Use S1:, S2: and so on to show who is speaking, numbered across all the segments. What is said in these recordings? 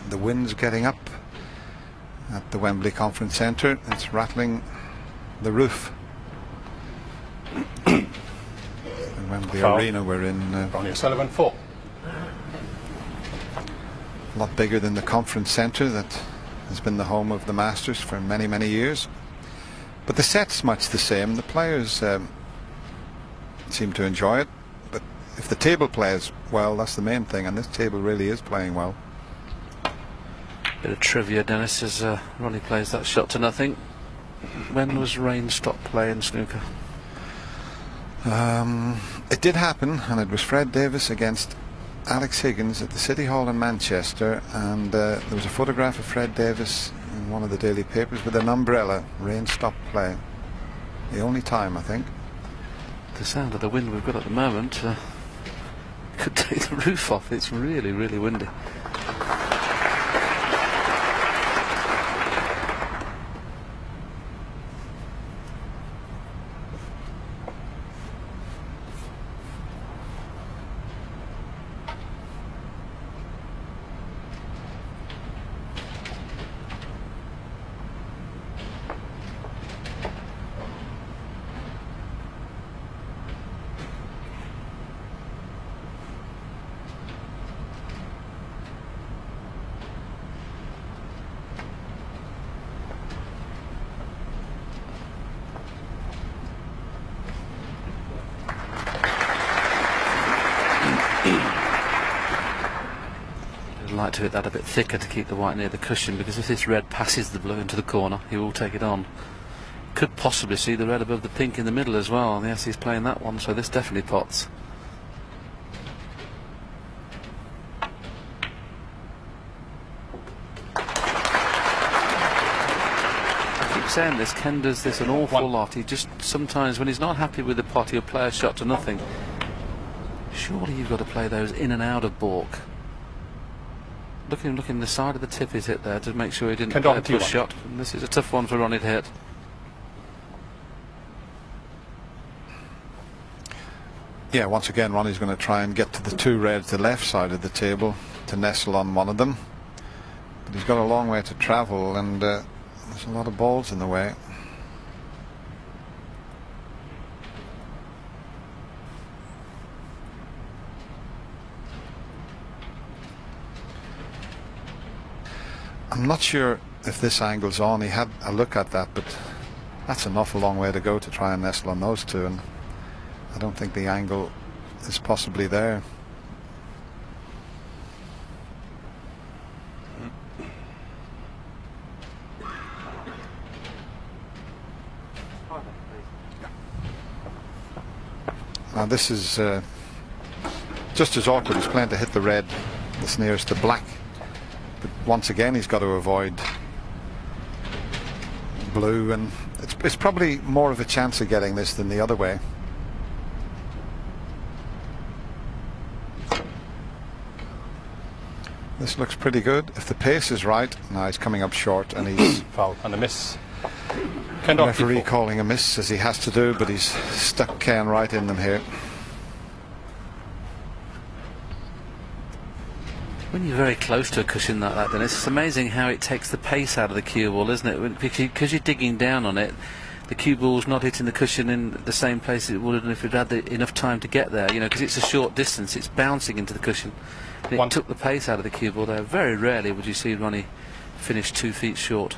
S1: The wind's getting up at the Wembley Conference Centre. It's rattling the roof. In Wembley Arena we're in.
S2: Ronnie O'Sullivan 4.
S1: A lot bigger than the Conference Centre that has been the home of the Masters for many, many years. But the set's much the same. The players seem to enjoy it. But if the table plays well, that's the main thing. And this table really is playing well.
S3: Bit of trivia, Dennis, as Ronnie plays that shot to nothing. When was rain stop play in snooker?
S1: It did happen, and it was Fred Davis against Alex Higgins at the City Hall in Manchester, and there was a photograph of Fred Davis in one of the daily papers with an umbrella. Rain stop play. The only time, I think.
S3: The sound of the wind we've got at the moment could take the roof off. It's really, really windy. Like to hit that a bit thicker to keep the white near the cushion, because if this red passes the blue into the corner, he will take it on. Could possibly see the red above the pink in the middle as well. Yes, he's playing that one, so this definitely pots. I keep saying this, Ken does this an awful lot. He just sometimes, when he's not happy with the pot, he'll play a shot to nothing. Surely you've got to play those in and out of balk. Looking the side of the tip he's hit there to make sure he didn't play a push shot. And this is a tough one for Ronnie to hit.
S1: Yeah, once again Ronnie's going to try and get to the two reds, the left side of the table, to nestle on one of them. But he's got a long way to travel, and there's a lot of balls in the way. I'm not sure if this angle's on. He had a look at that, but that's an awful long way to go to try and nestle on those two, and I don't think the angle is possibly there. Now this is just as awkward. He's playing to hit the red that's nearest to black. But once again he's got to avoid blue, and it's probably more of a chance of getting this than the other way. This looks pretty good if the pace is right. Now he's coming up short, and he's
S2: foul and a miss.
S1: The referee calling a miss, as he has to do, but he's stuck Ken right in them here.
S3: When you're very close to a cushion like that, then it's amazing how it takes the pace out of the cue ball, isn't it? Because you're digging down on it, the cue ball's not hitting the cushion in the same place it would if it had enough time to get there. You know, because it's a short distance, it's bouncing into the cushion. And it took the pace out of the cue ball there. Very rarely would you see Ronnie finish 2 feet short.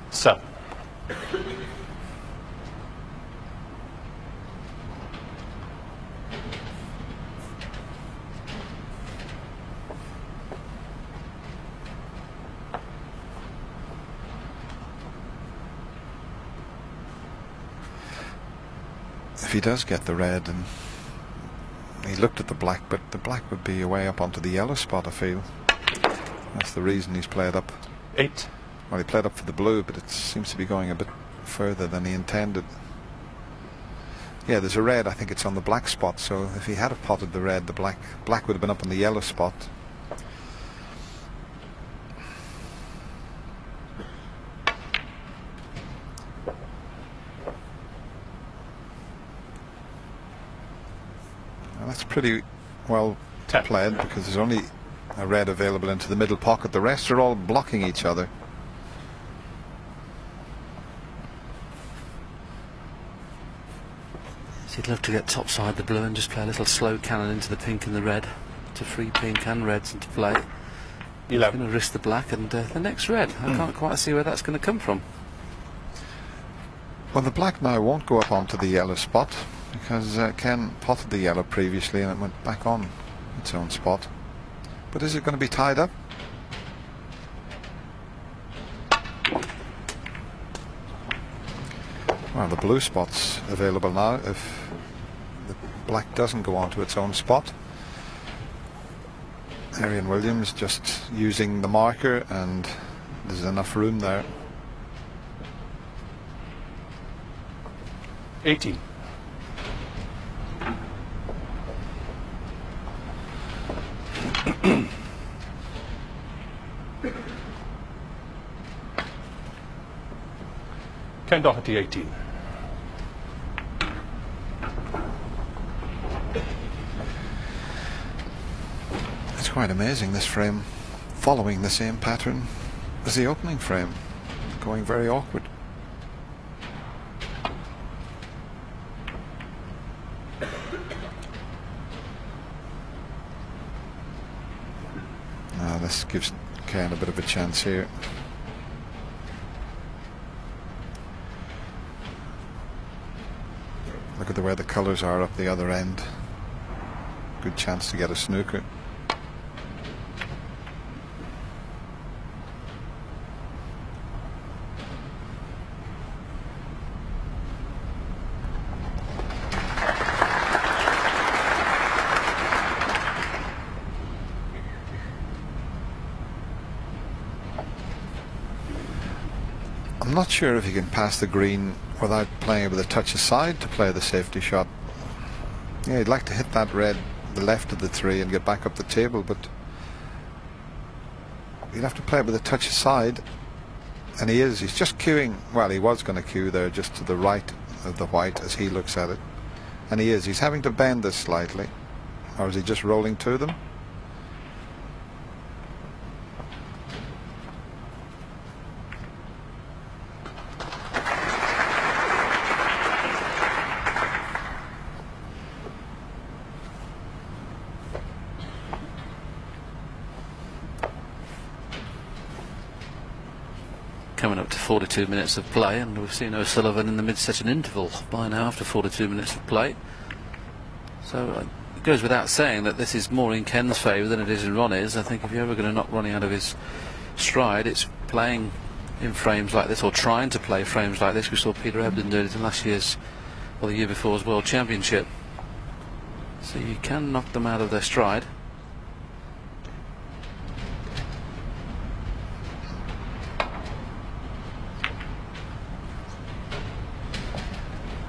S2: So
S1: if he does get the red, and he looked at the black, but the black would be away up onto the yellow spot, I feel. That's the reason he's played up.
S2: 8.
S1: Well, he played up for the blue, but it seems to be going a bit further than he intended. Yeah, there's a red. I think it's on the black spot. So if he had have potted the red, the black would have been up on the yellow spot. Well, that's pretty well played, because there's only a red available into the middle pocket. The rest are all blocking each other.
S3: He'd love to get topside the blue and just play a little slow cannon into the pink and the red, to free pink and reds into play.
S2: 11.
S3: He's going to risk the black and the next red. I can't quite see where that's going to come from.
S1: Well, the black now won't go up onto the yellow spot, because Ken potted the yellow previously and it went back on its own spot. But is it going to be tied up? Well, the blue spot's available now if the black doesn't go onto its own spot. Arian Williams just using the marker, and there's enough room there.
S2: 18. Ken Doherty, 18.
S1: It's quite amazing, this frame following the same pattern as the opening frame, going very awkward. Now this gives Ken a bit of a chance here. Look at the way the colours are up the other end. Good chance to get a snooker. I'm not sure if he can pass the green without playing it with a touch aside to play the safety shot. Yeah, he'd like to hit that red, the left of the 3, and get back up the table, but he'd have to play it with a touch aside, and he's just queuing. Well, he was going to queue there just to the right of the white as he looks at it, and he's having to bend this slightly, or is he just rolling to them?
S3: Coming up to 42 minutes of play, and we've seen O'Sullivan in the mid-session interval by now after 42 minutes of play. So it goes without saying that this is more in Ken's favour than it is in Ronnie's. I think if you're ever going to knock Ronnie out of his stride, it's playing in frames like this, or trying to play frames like this. We saw Peter Ebden do it in last year's, or the year before's World Championship. So you can knock them out of their stride.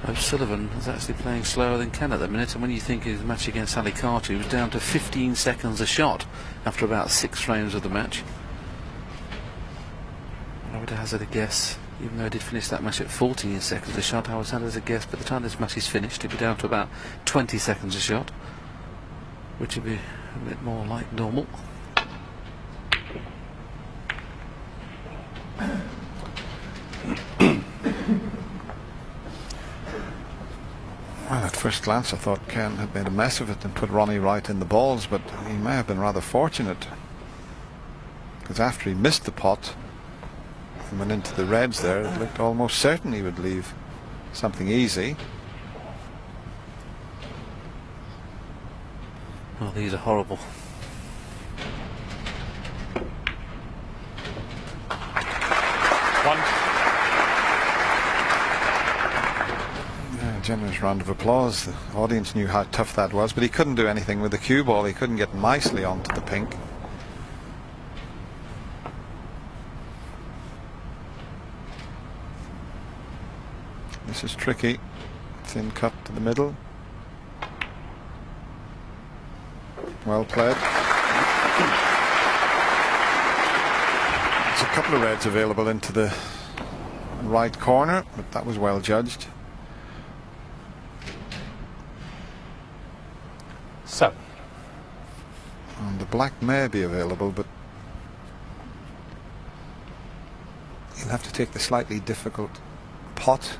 S3: O'Sullivan is actually playing slower than Ken at the minute, and when you think his match against Ali Carter, he was down to 15 seconds a shot after about 6 frames of the match. I would hazard a guess, even though I did finish that match at 14 seconds a shot, I would hazard a guess by the time this match is finished it'd be down to about 20 seconds a shot, which would be a bit more like normal.
S1: Well, at first glance I thought Ken had made a mess of it and put Ronnie right in the balls, but he may have been rather fortunate, because after he missed the pot and went into the reds there, it looked almost certain he would leave something easy.
S3: Well, these are horrible.
S2: One.
S1: Generous round of applause. The audience knew how tough that was, but he couldn't do anything with the cue ball. He couldn't get nicely onto the pink. This is tricky. Thin cut to the middle. Well played. There's a couple of reds available into the right corner, but that was well judged.
S2: 7.
S1: And the black may be available, but you'll have to take the slightly difficult pot.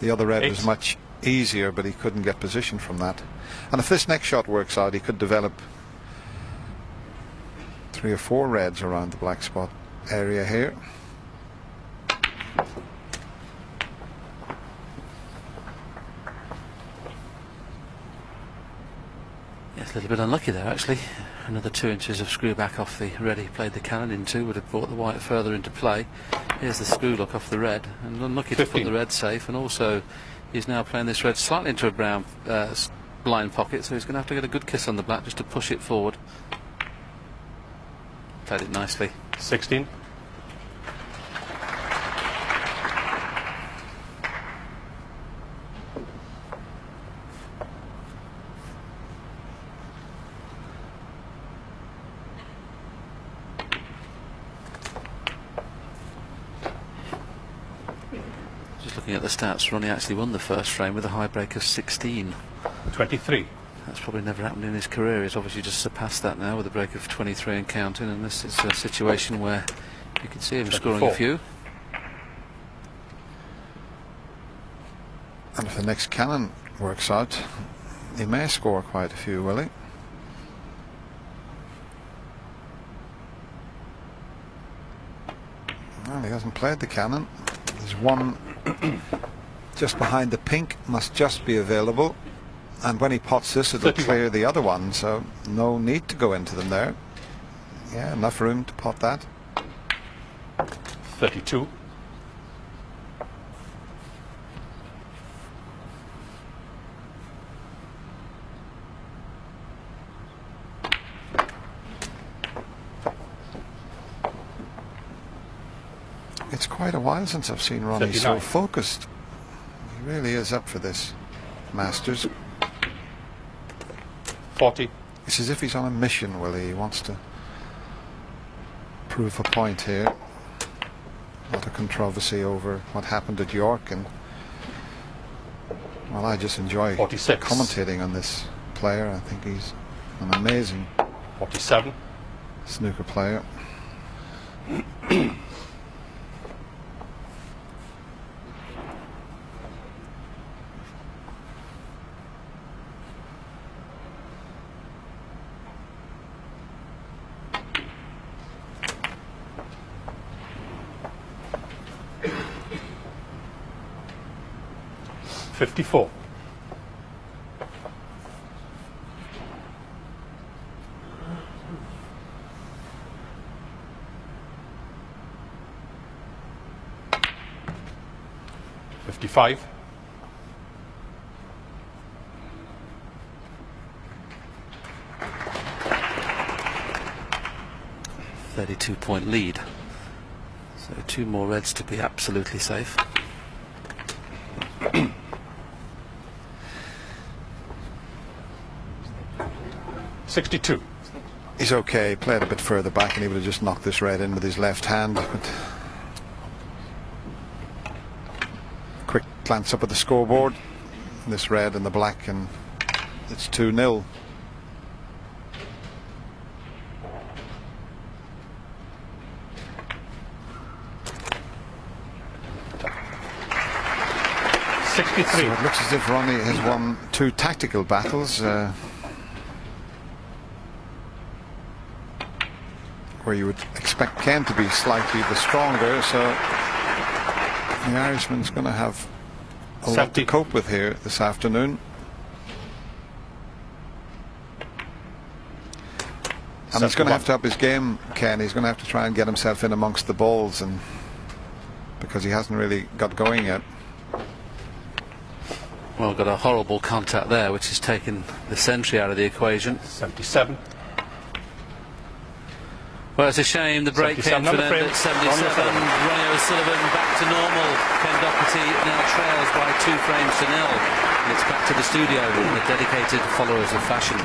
S1: The other red
S2: 8.
S1: was much easier, but he couldn't get position from that. And if this next shot works out, he could develop 3 or 4 reds around the black spot area here.
S3: Yes, a little bit unlucky there actually. Another 2 inches of screw back off the red he played the cannon into would have brought the white further into play. Here's the screw lock off the red, and unlucky
S2: 15.
S3: to put the red safe, and also he's now playing this red slightly into a brown blind pocket, so he's going to have to get a good kiss on the black just to push it forward. Played it nicely.
S2: 16.
S3: Just looking at the stats, Ronnie actually won the first frame with a high break of 16.
S2: 23.
S3: That's probably never happened in his career. He's obviously just surpassed that now with a break of 23 and counting, and this is a situation where you can see him
S2: 24.
S3: scoring a few.
S1: And if the next cannon works out, he may score quite a few, will he? Well, he hasn't played the cannon. There's one just behind the pink, must just be available. And when he pots this, it'll
S2: 31.
S1: clear the other one, so no need to go into them there. Yeah, enough room to pot that.
S2: 32.
S1: It's quite a while since I've seen Ronnie so
S2: 39.
S1: focused. He really is up for this Masters.
S2: 40.
S1: It's as if he's on a mission, Willie. He wants to prove a point here. A lot of controversy over what happened at York, and well, I just enjoy
S2: 46.
S1: commentating on this player. I think he's an amazing
S2: 47.
S1: snooker player.
S2: $54. $55.
S3: 32-point lead. So 2 more reds to be absolutely safe.
S2: $62.
S1: He's okay. He played a bit further back, and he would have just knocked this red in with his left hand. But quick glance up at the scoreboard. This red and the black, and it's 2-0. So it looks as if Ronnie has won 2 tactical battles, where you would expect Ken to be slightly the stronger. So the Irishman's going to have a lot to cope with here this afternoon. And he's going to have to up his game, Ken. He's going to have to try and get himself in amongst the balls, and because he hasn't really got going yet.
S3: Well, got a horrible contact there, which has taken the century out of the equation.
S2: 77.
S3: Well, it's a shame the break came
S2: 77
S3: to an
S2: on the
S3: end
S2: frame.
S3: at 77.
S2: Ronnie O'Sullivan.
S3: Ronnie O'Sullivan back to normal. Ken Doherty now trails by 2 frames to 0. And it's back to the studio with the dedicated followers of fashion.